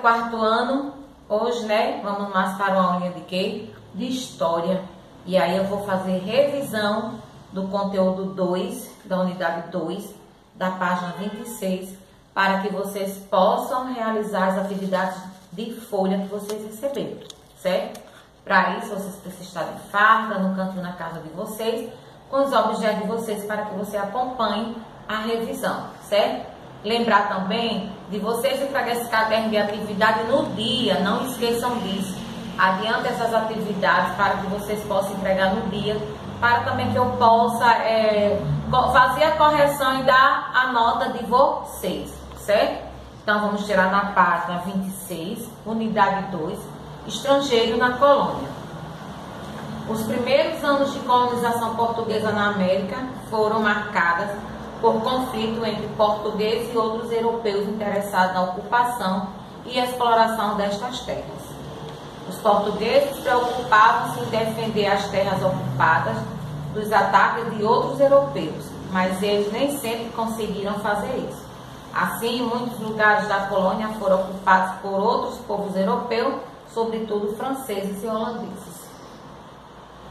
quarto ano, hoje, né, vamos mais para uma aulinha de quê? De História. E aí eu vou fazer revisão do conteúdo 2, da unidade 2, da página 26, para que vocês possam realizar as atividades de folha que vocês receberam, certo? Para isso, vocês precisam estar de farda, no canto na casa de vocês, com os objetos de vocês, para que você acompanhe a revisão, certo? Lembrar também de vocês entregar esse caderno de atividade no dia, não esqueçam disso. Adiante essas atividades para que vocês possam entregar no dia, para também que eu possa fazer a correção e dar a nota de vocês, certo? Então vamos tirar na página 26, unidade 2, estrangeiro na colônia. Os primeiros anos de colonização portuguesa na América foram marcados por conflito entre portugueses e outros europeus interessados na ocupação e exploração destas terras. Os portugueses preocupavam-se em defender as terras ocupadas dos ataques de outros europeus, mas eles nem sempre conseguiram fazer isso. Assim, muitos lugares da colônia foram ocupados por outros povos europeus, sobretudo franceses e holandeses.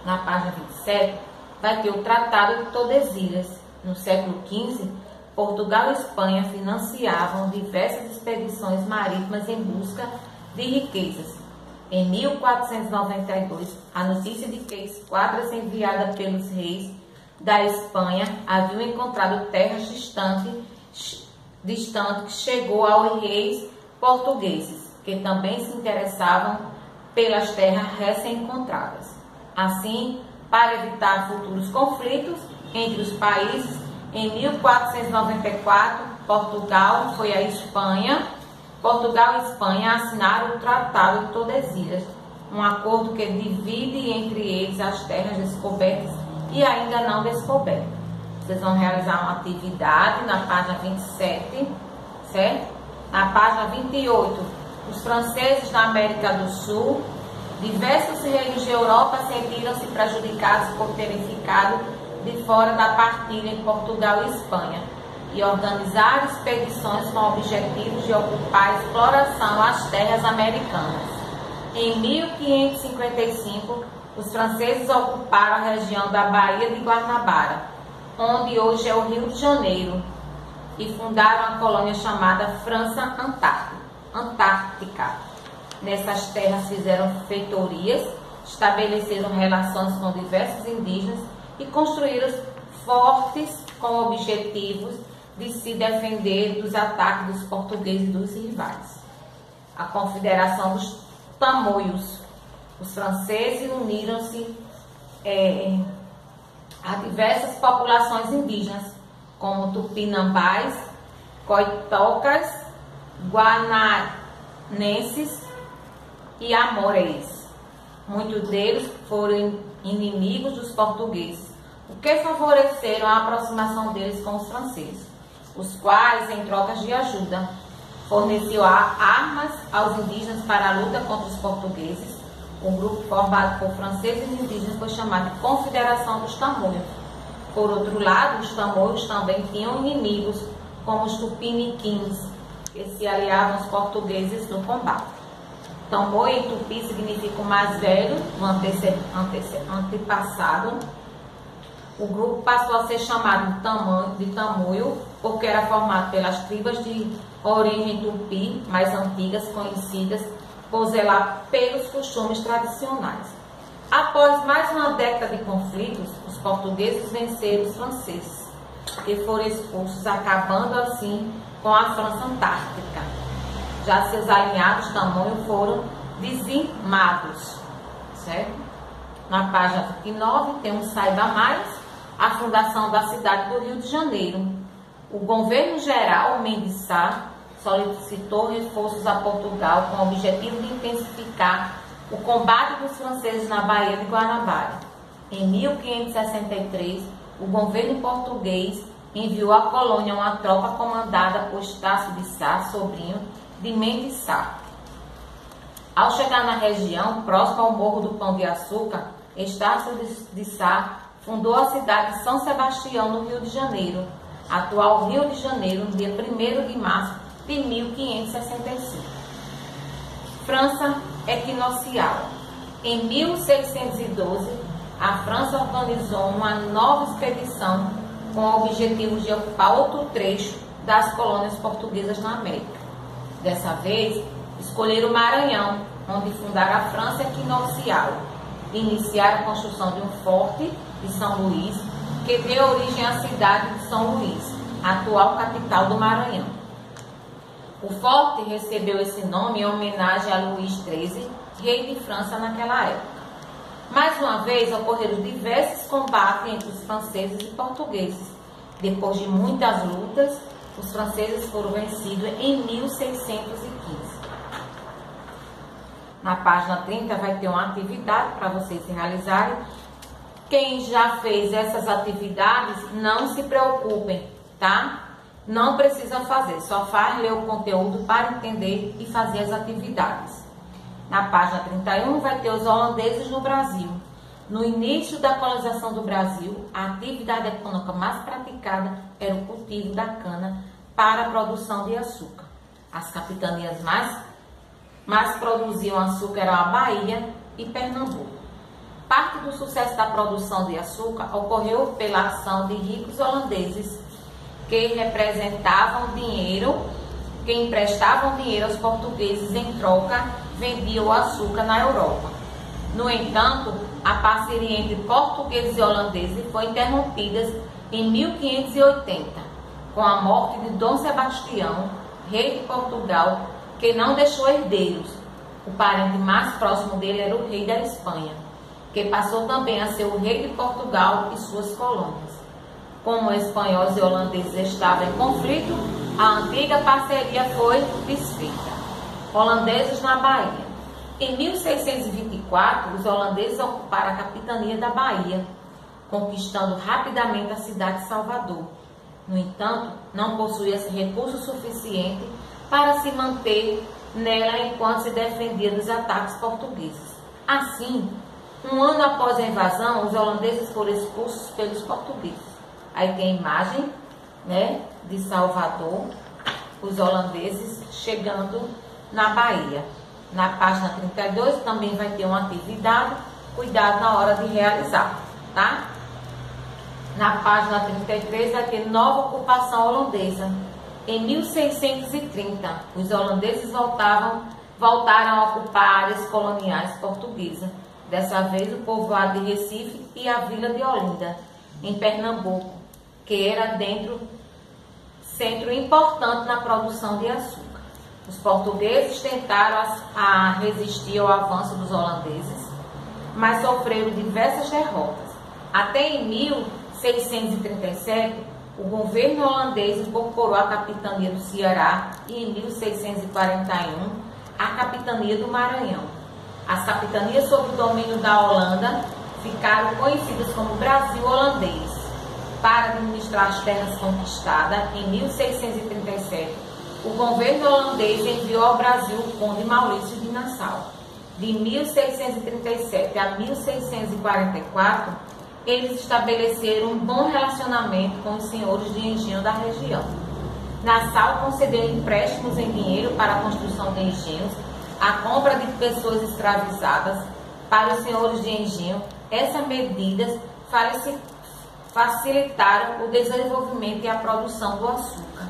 Na página 27, vai ter o Tratado de Tordesilhas. No século XV, Portugal e Espanha financiavam diversas expedições marítimas em busca de riquezas. Em 1492, a notícia de que esquadras enviadas pelos reis da Espanha haviam encontrado terras distantes que chegou aos reis portugueses, que também se interessavam pelas terras recém-encontradas. Assim, para evitar futuros conflitos entre os países, em 1494, Portugal e Espanha assinaram o Tratado de Tordesilhas, um acordo que divide entre eles as terras descobertas e ainda não descobertas. Vocês vão realizar uma atividade na página 27, certo? Na página 28, os franceses na América do Sul. Diversos reinos de Europa sentiram-se prejudicados por terem ficado de fora da partilha em Portugal e Espanha e organizaram expedições com objetivos de ocupar a exploração às terras americanas. Em 1555, os franceses ocuparam a região da Baía de Guanabara, onde hoje é o Rio de Janeiro, e fundaram a colônia chamada França Antártica. Nessas terras fizeram feitorias, estabeleceram relações com diversos indígenas e construíram fortes com objetivos de se defender dos ataques dos portugueses e dos rivais. A Confederação dos Tamoios. Os franceses uniram-se a diversas populações indígenas, como tupinambás, coitocas, guananenses e amorês. Muitos deles foram inimigos dos portugueses, o que favoreceram a aproximação deles com os franceses, os quais, em trocas de ajuda, forneciam armas aos indígenas para a luta contra os portugueses. O grupo formado por franceses e indígenas foi chamado de Confederação dos Tamoios. Por outro lado, os tamoios também tinham inimigos, como os tupiniquins, que se aliavam aos portugueses no combate. Tamoio em tupi significa o mais velho, um antepassado. O grupo passou a ser chamado de Tamoio porque era formado pelas tribos de origem tupi mais antigas, conhecidas por zelar pelos costumes tradicionais. Após mais uma década de conflitos, os portugueses venceram os franceses, que foram expulsos, acabando assim com a França Antártica. Já seus alinhados Tamoio foram dizimados, certo? Na página 29 tem um Saiba Mais, a fundação da cidade do Rio de Janeiro. O governo geral, Mendes Sá, solicitou reforços a Portugal com o objetivo de intensificar o combate dos franceses na Baía de Guanabara. Em 1563, o governo português enviou à colônia uma tropa comandada por Estácio de Sá, sobrinho de Mendes Sá. Ao chegar na região, próximo ao Morro do Pão de Açúcar, Estácio de Sá fundou a cidade de São Sebastião, no Rio de Janeiro, atual Rio de Janeiro, no dia 1º de março de 1565. França equinocial. Em 1612, a França organizou uma nova expedição com o objetivo de ocupar outro trecho das colônias portuguesas na América. Dessa vez, escolheram o Maranhão, onde fundaram a França equinocial. Iniciaram a construção de um forte de São Luís, que deu origem à cidade de São Luís, a atual capital do Maranhão. O forte recebeu esse nome em homenagem a Luís XIII, rei de França naquela época. Mais uma vez, ocorreram diversos combates entre os franceses e portugueses. Depois de muitas lutas, os franceses foram vencidos em 1615. Na página 30 vai ter uma atividade para vocês se realizarem. Quem já fez essas atividades, não se preocupem, tá? Não precisa fazer, só faz ler o conteúdo para entender e fazer as atividades. Na página 31 vai ter os holandeses no Brasil. No início da colonização do Brasil, a atividade econômica mais praticada era o cultivo da cana para a produção de açúcar. As capitanias mais produziam açúcar eram a Bahia e Pernambuco. Parte do sucesso da produção de açúcar ocorreu pela ação de ricos holandeses que emprestavam dinheiro aos portugueses, em troca vendiam o açúcar na Europa. No entanto, a parceria entre portugueses e holandeses foi interrompida em 1580, com a morte de Dom Sebastião, rei de Portugal, que não deixou herdeiros. O parente mais próximo dele era o rei da Espanha, que passou também a ser o rei de Portugal e suas colônias. Como espanhóis e holandeses estavam em conflito, a antiga parceria foi desfeita. Holandeses na Bahia. Em 1624, os holandeses ocuparam a capitania da Bahia, conquistando rapidamente a cidade de Salvador. No entanto, não possuía recursos suficientes para se manter nela enquanto se defendia dos ataques portugueses. Assim, um ano após a invasão, os holandeses foram expulsos pelos portugueses. Aí tem a imagem, né, de Salvador, os holandeses chegando na Bahia. Na página 32 também vai ter uma atividade, cuidado na hora de realizar, tá? Na página 33 vai ter nova ocupação holandesa. Em 1630, os holandeses voltaram a ocupar áreas coloniais portuguesas. Dessa vez o povoado de Recife e a vila de Olinda, em Pernambuco, que era centro importante na produção de açúcar. Os portugueses tentaram resistir ao avanço dos holandeses, mas sofreram diversas derrotas. Até em 1637, o governo holandês incorporou a capitania do Ceará e em 1641 a capitania do Maranhão. As capitanias sob o domínio da Holanda ficaram conhecidas como Brasil holandês. Para administrar as terras conquistadas, em 1637, o governo holandês enviou ao Brasil o conde Maurício de Nassau. De 1637 a 1644, eles estabeleceram um bom relacionamento com os senhores de engenho da região. Nassau concedeu empréstimos em dinheiro para a construção de engenhos, a compra de pessoas escravizadas para os senhores de engenho. Essas medidas facilitaram o desenvolvimento e a produção do açúcar.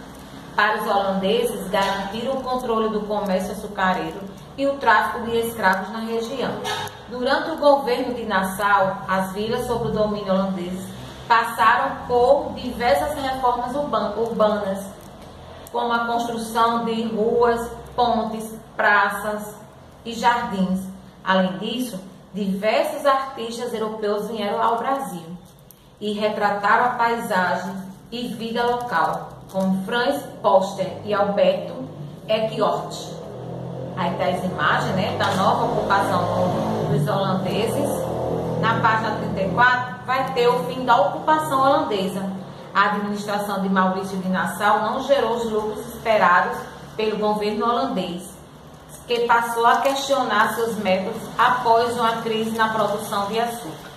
Para os holandeses, garantiram o controle do comércio açucareiro e o tráfico de escravos na região. Durante o governo de Nassau, as vilas sob o domínio holandês passaram por diversas reformas urbanas, como a construção de ruas, pontes, praças e jardins. Além disso, diversos artistas europeus vieram ao Brasil e retrataram a paisagem e vida local, como Franz Poster e Alberto Eckhout. Aí está as imagens, né, da nova ocupação dos holandeses. Na página 34 vai ter o fim da ocupação holandesa. A administração de Maurício de Nassau não gerou os lucros esperados pelo governo holandês, que passou a questionar seus métodos após uma crise na produção de açúcar.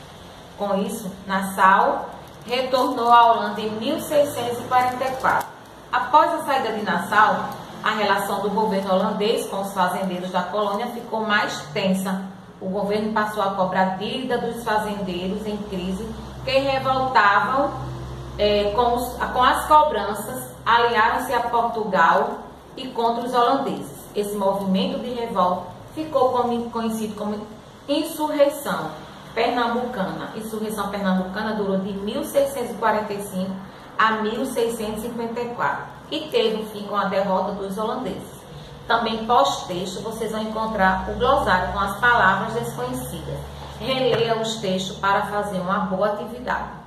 Com isso, Nassau retornou à Holanda em 1644. Após a saída de Nassau, a relação do governo holandês com os fazendeiros da colônia ficou mais tensa. O governo passou a cobrar dívida dos fazendeiros em crise que revoltavam com as cobranças, aliaram-se a Portugal e contra os holandeses. Esse movimento de revolta ficou conhecido como Insurreição Pernambucana. Insurreição Pernambucana durou de 1645 a 1654 e teve fim com a derrota dos holandeses. Também pós-texto vocês vão encontrar o glossário com as palavras desconhecidas. Releia os textos para fazer uma boa atividade.